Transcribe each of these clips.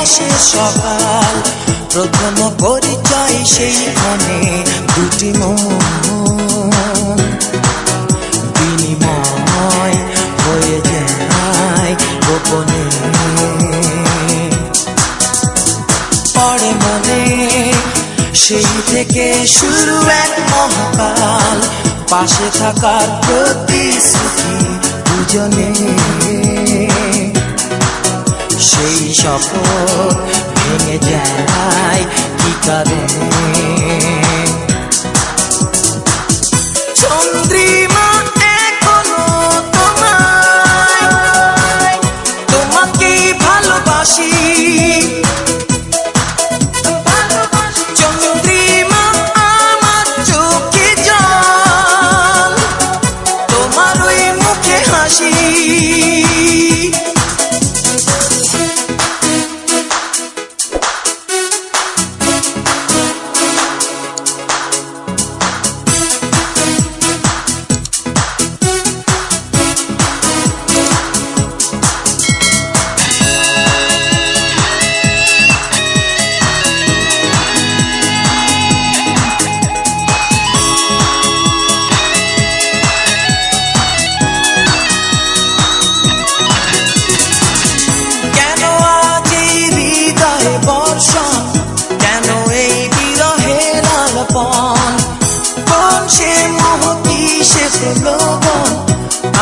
বসে সকাল, প্রথম পরিচয় সেইখানে দুটি মন বিনিময় হয়ে যায় গোপনে। পরে মনে সেই থেকে শুরু এক মহাকাল, পাশে থাকার প্রতিশ্রুতি দুজনে। সেই শপথ ভেঙে যায় কি কারণে? চন্দ্রিমা এখনো তোমায়, তোমাকেই ভালোবাসি। চন্দ্রিমা আমার চোখে জল, তোমার ওই মুখে হাসি।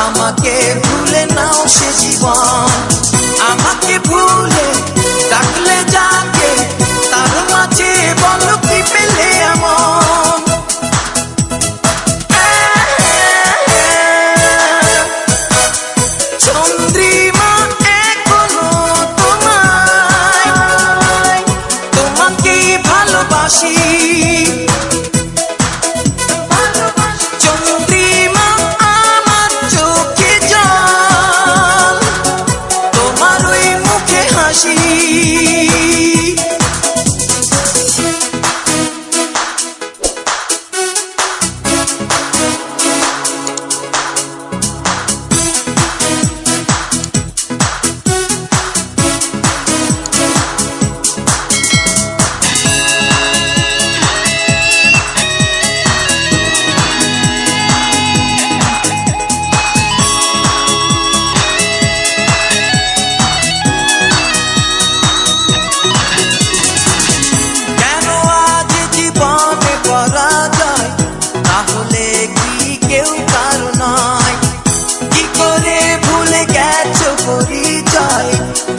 আমাকে ভুলে নাও সে জীবন, আমাকে ভুলে ডাকলে যাকে তার মাঝে বলো কি পেলে এমন? চন্দ্রিমা এখনো তোমায়, তোমাকেই ভালোবাসি।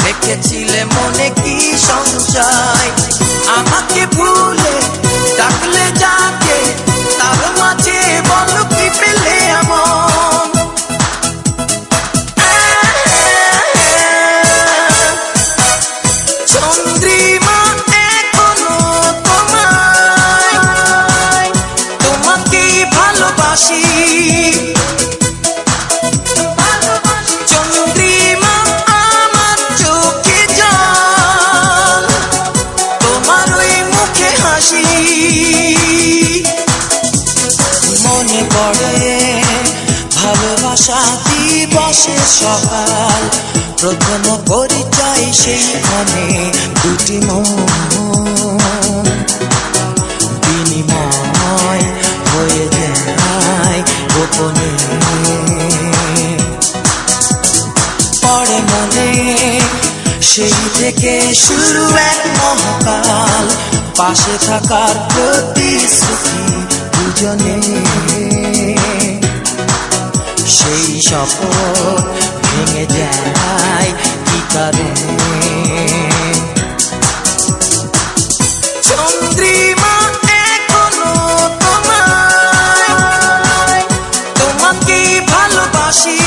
রেখেছিলে মনে কি সংশয়, আমাকে ভুলে ডাকলে যাকে তার মাঝে বলো কি পেলে এমন? চন্দ্রিমা এখনো তোমায়, তোমাকেই ভালোবাসি। মনে পড়ে ভালোবাসা দিবসের সকাল, প্রথম পরিচয় সেইখানে দুটি মন বিনিময় হয়ে যায় গোপনে। পরে মনে সেই থেকে শুরু এক মহাকাল, পাশে থাকার প্রতিশ্রুতি দুজনে। সেই শপথ ভেঙে যায় কি কারণে? চন্দ্রিমা এখনো তোমায়, তোমাকেই ভালোবাসি।